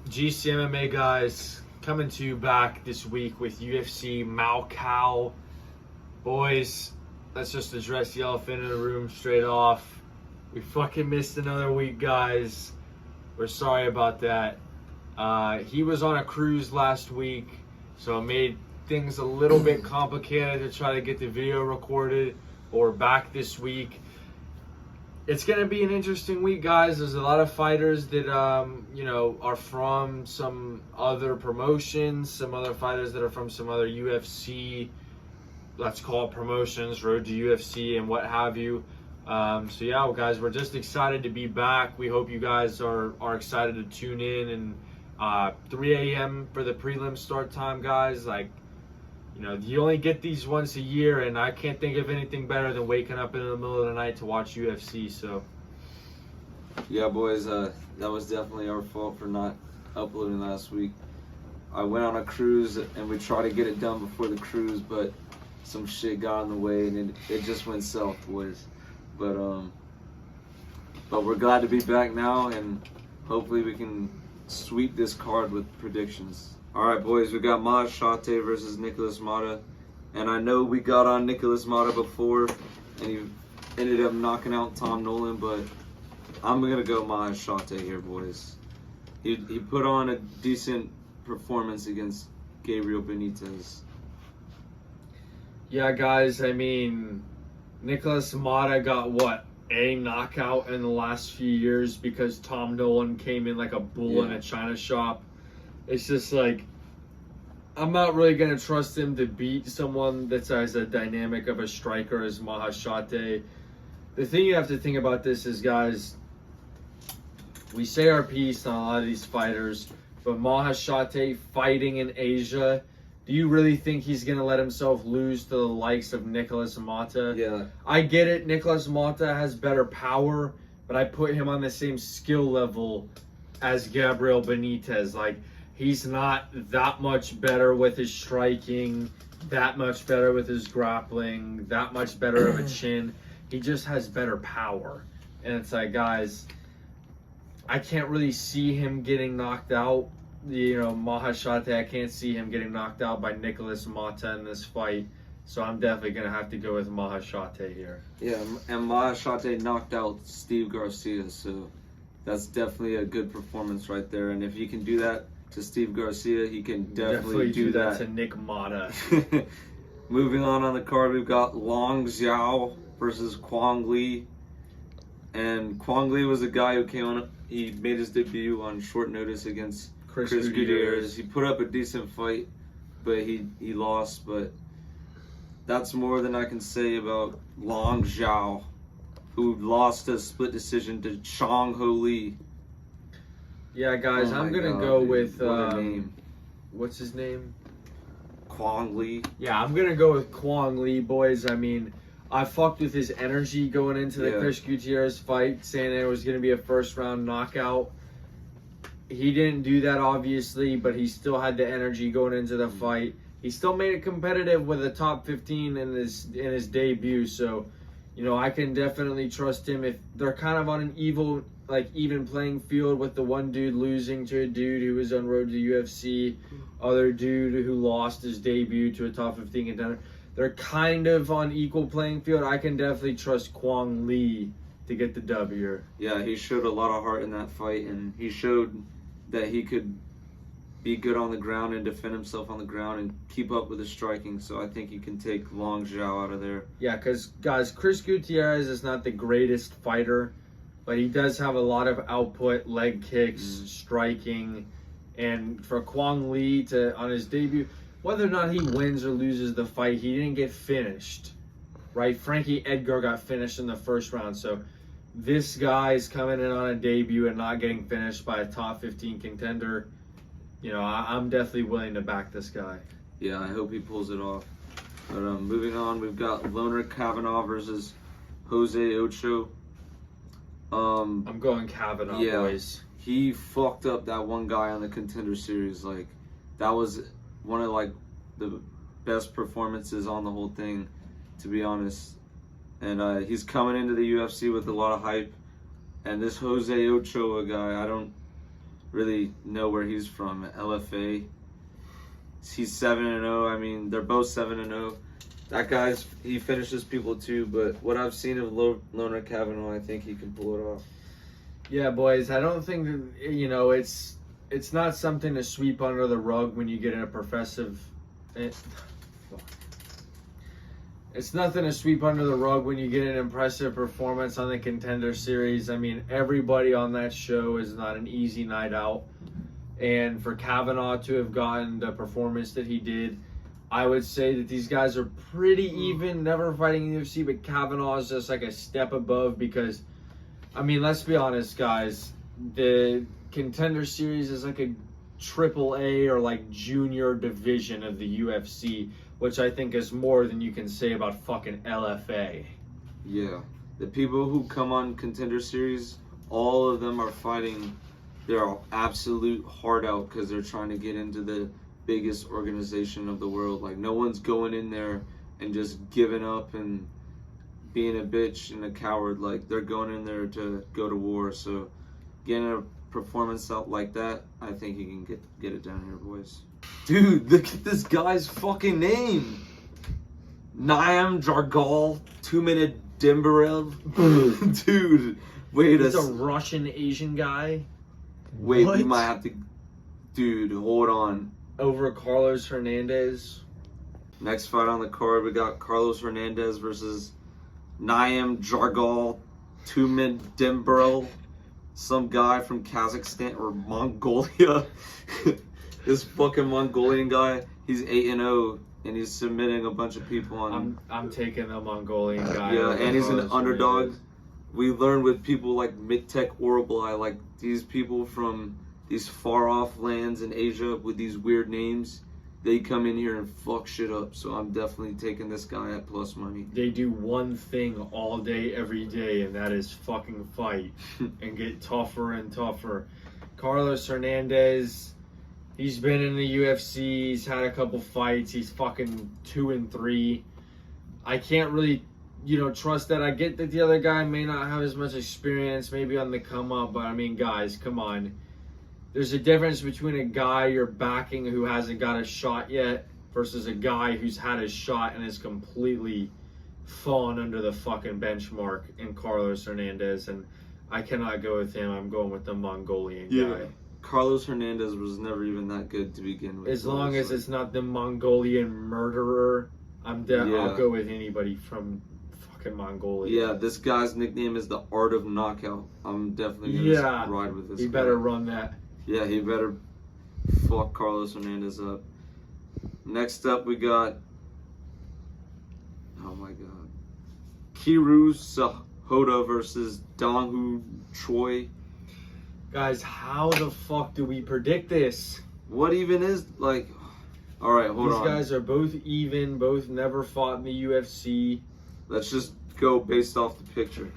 GCMMA guys, coming to you back this week with UFC Macau. Boys, let's just address the elephant in the room straight off. We fucking missed another week, guys. We're sorry about that. He was on a cruise last week, so it made things a little bit complicated to try to get the video recorded. But we're back this week. It's going to be an interesting week, guys. There's a lot of fighters that, are from some other promotions, some other fighters that are from some other UFC, let's call it promotions, road to UFC and what have you. So, guys, we're just excited to be back. We hope you guys are excited to tune in. And 3 a.m. for the prelim start time, guys. You only get these once a year, and I can't think of anything better than waking up in the middle of the night to watch UFC. So, yeah, boys, that was definitely our fault for not uploading last week. I went on a cruise, and we tried to get it done before the cruise, but some shit got in the way, and it just went south, boys. But we're glad to be back now, and hopefully we can sweep this card with predictions. Alright, boys, we got Mahashate versus Nicholas Mata. And I know we got on Nicholas Mata before, and he ended up knocking out Tom Nolan, but I'm going to go Mahashate here, boys. He put on a decent performance against Gabriel Benitez. yeah, guys, Nicholas Mata got, a knockout in the last few years because Tom Nolan came in like a bull in a china shop. It's just I'm not really going to trust him to beat someone that's as a dynamic of a striker as Mahashate. The thing you have to think about this is, guys, we say our piece on a lot of these fighters, but Mahashate fighting in Asia, do you really think he's going to let himself lose to the likes of Nicholas Mata? Yeah. I get it, Nicholas Mata has better power, but I put him on the same skill level as Gabriel Benitez. He's not that much better with his striking, that much better with his grappling, that much better of a chin. He just has better power. And it's guys, I can't really see him getting knocked out. Mahashate, I can't see him getting knocked out by Nicholas Mata in this fight. So I'm definitely going to have to go with Mahashate here. Yeah, and Mahashate knocked out Steve Garcia, so that's definitely a good performance right there. And if he can do that to Steve Garcia, he can definitely do that to Nick Mata. Moving on the card, we've got Long Zhao versus Kwang Lee. And Kwang Lee was a guy who came on, he made his debut on short notice against Chris Gutierrez. He put up a decent fight, but he lost. But that's more than I can say about Long Zhao, who lost a split decision to Chong Ho Lee. Yeah, guys, I'm going to go with, what's his name? Kwang Lee. Yeah, I'm going to go with Kwang Lee, boys. I fucked with his energy going into the Chris Gutierrez fight, saying it was going to be a first-round knockout. He didn't do that, obviously, but he still had the energy going into the fight. He still made it competitive with a top 15 in his debut, so, I can definitely trust him. If they're kind of on an even playing field with the one dude losing to a dude who was on road to UFC, other dude who lost his debut to a top 15 contender. They're kind of on equal playing field. I can definitely trust Kwang Lee to get the W. Yeah, he showed a lot of heart in that fight, and he showed that he could be good on the ground and defend himself on the ground and keep up with his striking. So I think he can take Long Zhao out of there. Yeah, because, guys, Chris Gutierrez is not the greatest fighter, but he does have a lot of output, leg kicks, striking. And for Kwang Lee on his debut, whether or not he wins or loses the fight, he didn't get finished, right? Frankie Edgar got finished in the first round. So this guy's coming in on a debut and not getting finished by a top 15 contender. I'm definitely willing to back this guy. Yeah, I hope he pulls it off. But moving on, we've got Loner Kavanaugh versus Jose Ocho. I'm going Kavanaugh, boys. He fucked up that one guy on the Contender Series. That was one of the best performances on the whole thing, to be honest. And he's coming into the UFC with a lot of hype. And this Jose Ochoa guy, I don't really know where he's from. LFA. He's 7-0. I mean, they're both 7-0. That he finishes people too. But what I've seen of Loner Kavanaugh, I think he can pull it off. Yeah, boys. I don't think that, it's not something to sweep under the rug when you get in a It's nothing to sweep under the rug when you get an impressive performance on the Contender Series. I mean, everybody on that show is not an easy night out. And for Kavanaugh to have gotten the performance that he did, I would say that these guys are pretty even, never fighting in the UFC, but Kavanaugh is just like a step above because, I mean, let's be honest, guys. The Contender Series is like a AAA or like junior division of the UFC, which I think is more than you can say about fucking LFA. Yeah. The people who come on Contender Series, all of them are fighting their absolute heart out because they're trying to get into the biggest organization of the world. Like, no one's going in there and just giving up and being a bitch and a coward. Like, they're going in there to go to war. So, getting a performance out like that, I think he can get it down here, boys. Dude, look at this guy's fucking name. Niam Jargal, 2-minute Dimbarev. Dude, wait It's a Russian Asian guy. Wait, What? we might have to... Dude, hold on. Over Carlos Hernandez. Next fight on the card, we got Carlos Hernandez versus Niam Jargal, 2-minute Dimbarev. Some guy from Kazakhstan or Mongolia. This fucking Mongolian guy, he's 8-0, and he's submitting a bunch of people on. I'm taking the Mongolian guy. Yeah, and he's an Carlos underdog. Hernandez. We learned with people like Mitek Oroblai, like these people from these far off lands in Asia with these weird names, they come in here and fuck shit up. So I'm definitely taking this guy at plus money. They do one thing all day, every day, and that is fucking fight and get tougher and tougher. Carlos Hernandez, he's been in the UFC. He's had a couple fights. He's fucking 2-3. I can't really, trust that. I get that the other guy may not have as much experience, maybe on the come up, but I mean, guys, come on. There's a difference between a guy you're backing who hasn't got a shot yet versus a guy who's had a shot and has completely fallen under the fucking benchmark in Carlos Hernandez, and I cannot go with him. I'm going with the Mongolian guy. Carlos Hernandez was never even that good to begin with. As long as it's not the Mongolian murderer, I'll go with anybody from fucking Mongolia. Yeah, this guy's nickname is the Art of Knockout. I'm definitely gonna ride with this. He guy. better run that. Yeah, he better fuck Carlos Hernandez up. Next up, we got, oh my god, Kiru Sahota versus Donghu Choi. Guys, how the fuck do we predict this? What even is, like, all right, hold on. These guys are both even, both never fought in the UFC. Let's just go based off the picture.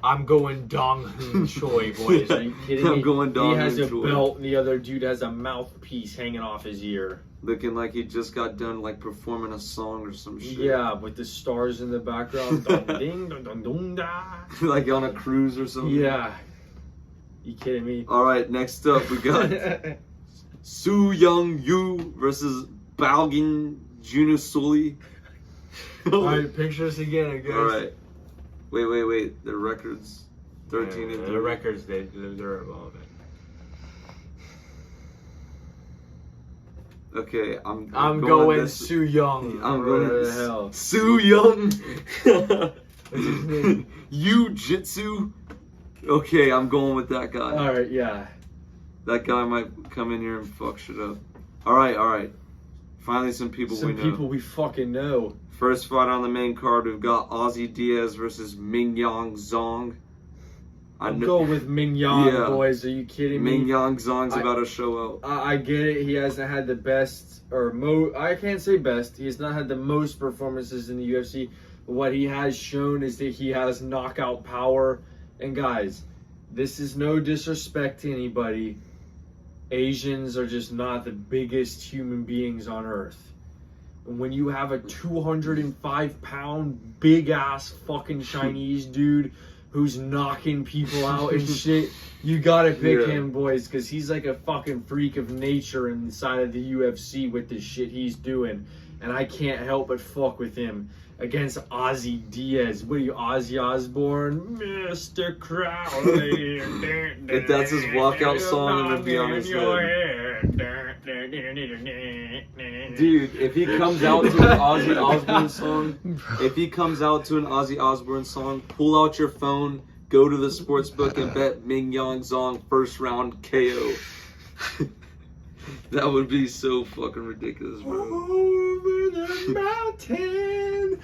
I'm going Dong Hoon Choi, boys. Are you kidding me? I'm going Dong He has Hoon a Choi. belt, and the other dude has a mouthpiece hanging off his ear. Looking like he just got done, like, performing a song or some shit. Yeah, with the stars in the background. Dun, ding, dun, dun, dun, da. Like on a cruise or something. Yeah. You kidding me? All right, next up, we got Su Young Yu versus Balgin Junusuli. All right, pictures again, I guess. All right. Wait. The records 13 and 3. The records, they're irrelevant. Okay, I'm going this. Su Young. I'm Whatever going the hell. Su Young. What's his name? Yu Jitsu. Okay, I'm going with that guy. All right, yeah. That guy might come in here and fuck shit up. All right. Finally, some people we know. Some people we fucking know. First fight on the main card, we've got Ozzy Diaz versus Mingyang Zong. I'll go with Ming Yang, boys. Are you kidding me? Mingyang Zong's about to show out. I get it. He hasn't had the best, I can't say best. He has not had the most performances in the UFC. But what he has shown is that he has knockout power. And guys, this is no disrespect to anybody. Asians are just not the biggest human beings on earth. And when you have a 205-pound, big-ass fucking Chinese dude who's knocking people out and shit. You gotta pick Yeah. him, boys, because he's like a fucking freak of nature inside of the UFC with the shit he's doing. And I can't help but fuck with him against Ozzy Diaz. What are you, Ozzy Osbourne? Mr. Crowley. If that's his walkout song, I'm gonna be on his head. Dude, if he comes out to an Ozzy Osbourne song, pull out your phone, go to the sports book and bet Ming Yang Zong first round KO. That would be so fucking ridiculous, bro. Over the mountain.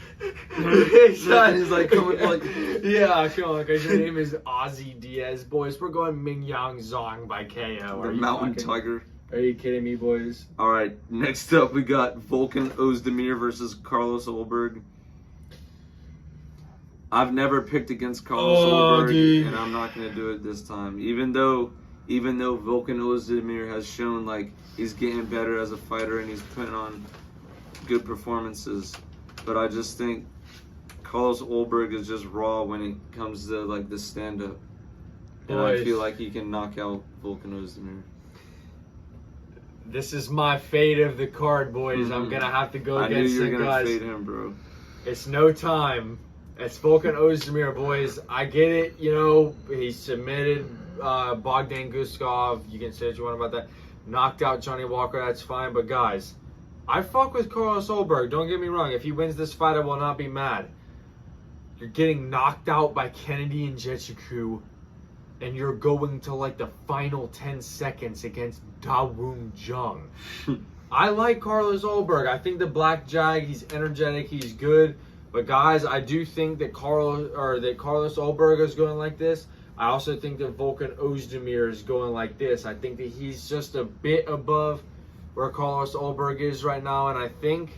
He's like coming like, yeah, come on, because your name is Ozzy Diaz, boys. We're going Ming Yang Zong by KO. the Mountain Tiger. Are you kidding me, boys? All right, next up we got Volkan Ozdemir versus Carlos Ulberg. I've never picked against Carlos Ulberg, dude. and I'm not gonna do it this time. Even though Volkan Ozdemir has shown like he's getting better as a fighter and he's putting on good performances, but I just think Carlos Ulberg is just raw when it comes to like the stand-up, and I feel like he can knock out Volkan Ozdemir. This is my fate of the card, boys. I'm gonna have to go I knew against you were it, gonna guys. fade him, bro. It's no time. It's Volkan Ozdemir, boys. I get it. You know, he submitted Bogdan Guskov. You can say what you want about that. Knocked out Johnny Walker. That's fine. But guys, I fuck with Carlos Ulberg. Don't get me wrong. If he wins this fight, I will not be mad. You're getting knocked out by Kennedy and Nzechukwu, and you're going to like the final 10 seconds against Da Woon Jung. I like Carlos Ulberg. I think the Black Jag, he's energetic, he's good. But guys, I do think that Carlos Ulberg is going like this. I also think that Volkan Ozdemir is going like this. I think that he's just a bit above where Carlos Ulberg is right now, and I think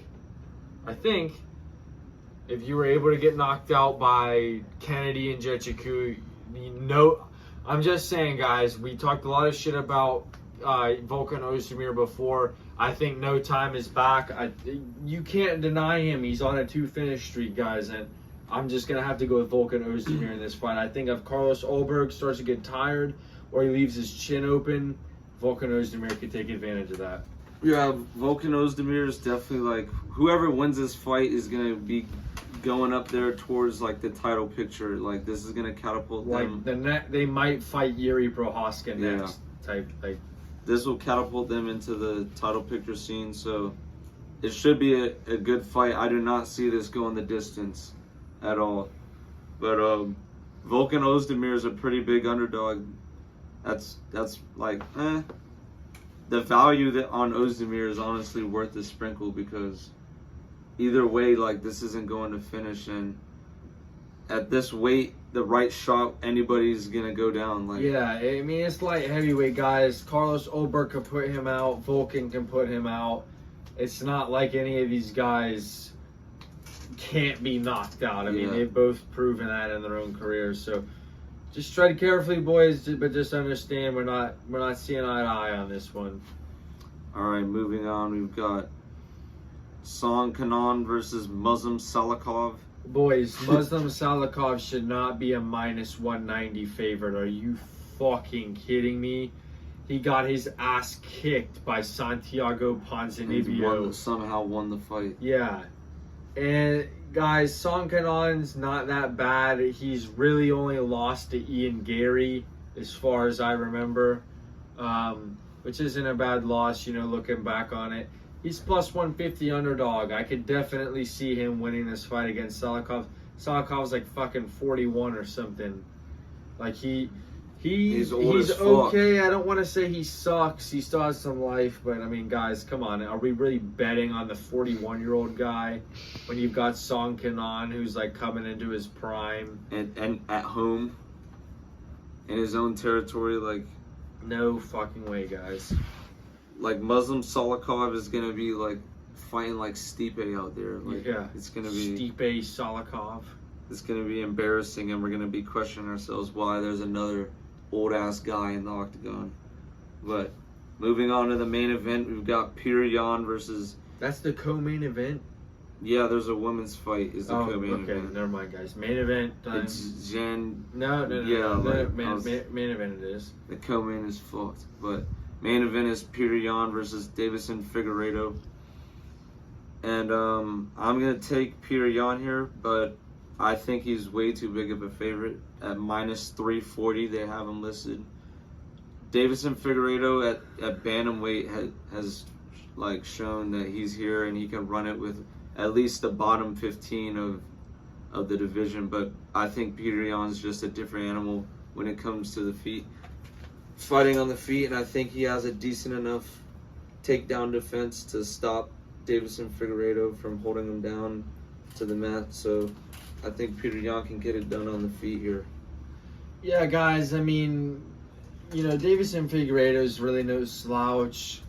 if you were able to get knocked out by Kennedy and Nzechukwu, I'm just saying, guys, we talked a lot of shit about Volkan Ozdemir before. I think no time is back. You can't deny him. He's on a 2-finish streak, guys, and I'm just going to have to go with Volkan Ozdemir in this fight. I think if Carlos Ulberg starts to get tired or he leaves his chin open, Volkan Ozdemir could take advantage of that. Yeah, Volkan Ozdemir is definitely like, whoever wins this fight is going to be going up there towards like the title picture. Like, this is going to catapult them. They might fight Yuri Prohaska next. Type like. This will catapult them into the title picture scene, so it should be a good fight. I do not see this going the distance at all. But Volkan Ozdemir is a pretty big underdog. That's like, the value that on Ozdemir is honestly worth the sprinkle, because either way, like, this isn't going to finish, and at this weight, the right shot, anybody's gonna go down. Like, yeah, I mean, it's light heavyweight, guys. Carlos Ulberg can put him out. Volkan can put him out. It's not like any of these guys can't be knocked out. I mean, they've both proven that in their own careers. So just tread carefully, boys, but just understand we're not seeing eye to eye on this one. All right, moving on. We've got Song Kanon versus Muslim Salikov. Boys, Muslim Salikov should not be a minus 190 favorite. Are you fucking kidding me? He got his ass kicked by Santiago Ponzinibbio. Somehow won the fight. Yeah. And guys, Song Kanon's not that bad. He's really only lost to Ian Gary, as far as I remember, which isn't a bad loss, looking back on it. He's plus 150 underdog. I could definitely see him winning this fight against Salikov. Salikov's like fucking 41 or something. Like he's okay. I don't want to say he sucks. He still has some life, but I mean, guys, come on. Are we really betting on the 41-year-old guy when you've got Song Kanon, who's like coming into his prime and at home in his own territory? Like, no fucking way, guys. Like, Muslim Salikov is gonna be like fighting like Stipe out there. Like, yeah, it's gonna be Stipe Salikov. It's gonna be embarrassing, and we're gonna be questioning ourselves why there's another old ass guy in the octagon. But moving on to the main event, we've got Peter Yan versus. That's the co-main event. Yeah, there's a women's fight. Is the co-main okay, event. never mind, guys. Main event time. It's Jen. No. Yeah, like, main event it is. The co-main is fucked, but main event is Peter Yan versus Davison Figueiredo. And I'm gonna take Peter Yan here, but I think he's way too big of a favorite. At minus 340, they have him listed. Davison Figueiredo at bantamweight has like shown that he's here and he can run it with at least the bottom 15 of the division. But I think Peter Yan's just a different animal when it comes to the feet, fighting on the feet, and I think he has a decent enough takedown defense to stop Davison Figueiredo from holding him down to the mat. So I think Peter Yan can get it done on the feet here. Yeah, guys, I mean, Davison Figueiredo is really no slouch.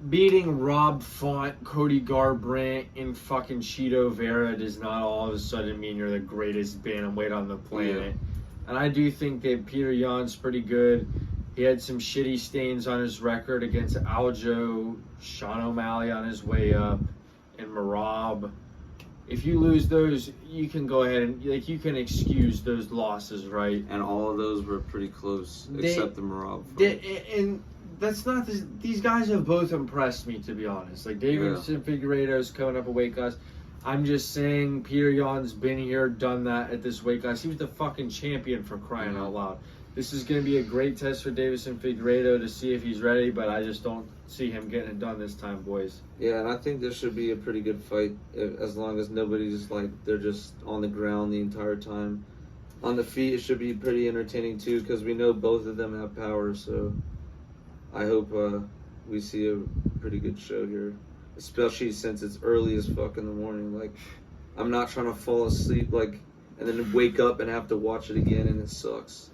Beating Rob Font, Cody Garbrandt, and fucking Cheeto Vera does not all of a sudden mean you're the greatest bantamweight on the planet. Yeah. And I do think that Peter Yan's pretty good. He had some shitty stains on his record against Aljo, Sean O'Malley on his way up, and Marab. If you lose those, you can go ahead and you can excuse those losses, right? And all of those were pretty close, except the Marab fight. And that's not these guys have both impressed me, to be honest. Like Davison Figueiredo's coming up a weight class. I'm just saying Peter Yan's been here, done that at this weight class. He was the fucking champion, for crying out loud. This is going to be a great test for Davison Figueiredo to see if he's ready, but I just don't see him getting it done this time, boys. Yeah, and I think this should be a pretty good fight as long as nobody's they're just on the ground the entire time. On the feet, it should be pretty entertaining too, because we know both of them have power, so I hope we see a pretty good show here, especially since it's early as fuck in the morning. Like, I'm not trying to fall asleep and then wake up and have to watch it again, and it sucks.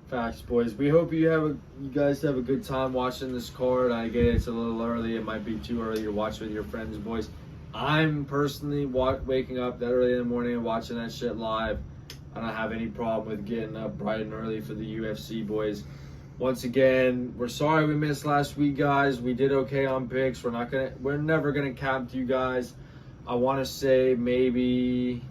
Facts, boys. We hope you guys have a good time watching this card. I get it's a little early. It might be too early to watch with your friends, boys. I'm personally waking up that early in the morning and watching that shit live. I don't have any problem with getting up bright and early for the UFC, boys. Once again, we're sorry we missed last week, guys. We did okay on picks. We're never gonna cap you guys. I want to say maybe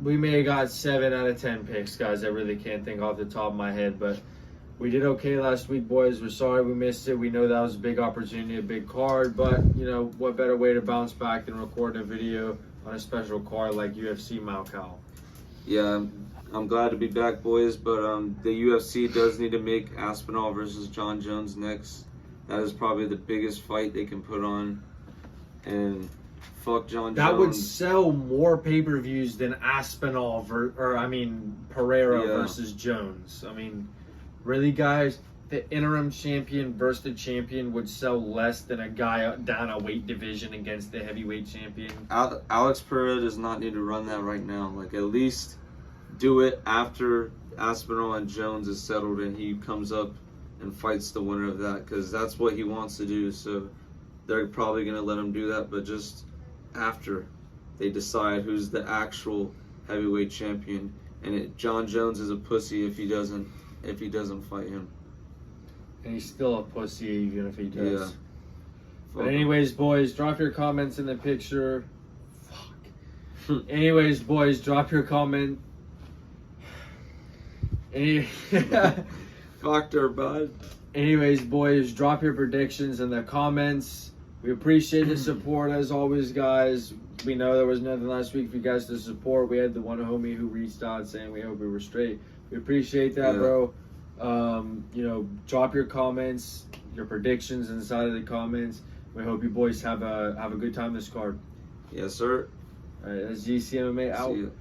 we may have got 7 out of 10 picks, guys. I really can't think off the top of my head, but we did okay last week, boys. We're sorry we missed it. We know that was a big opportunity, a big card, but what better way to bounce back than recording a video on a special card like UFC Macau? Yeah, I'm glad to be back, boys, but the UFC does need to make Aspinall versus John Jones next. That is probably the biggest fight they can put on, and fuck John Jones. That would sell more pay-per-views than Aspinall Pereira versus Jones. I mean, really, guys? The interim champion versus the champion would sell less than a guy down a weight division against the heavyweight champion. Alex Pereira does not need to run that right now. At least do it after Aspinall and Jones is settled and he comes up and fights the winner of that, because that's what he wants to do. So they're probably going to let him do that, but just after they decide who's the actual heavyweight champion. And John Jones is a pussy if he doesn't fight him. And he's still a pussy even if he does. Yeah. But anyways, boys, drop your comments in the picture. Fuck. Anyways, boys, drop your comment. Fucked her, bud. Anyways, boys, drop your predictions in the comments. We appreciate the support as always, guys. We know there was nothing last week for you guys to support. We had the one homie who reached out saying we hope we were straight. We appreciate that, bro. Drop your comments, your predictions inside of the comments. We hope you boys have a good time this card. Yes, sir. All right, that's GCMMA out. See you.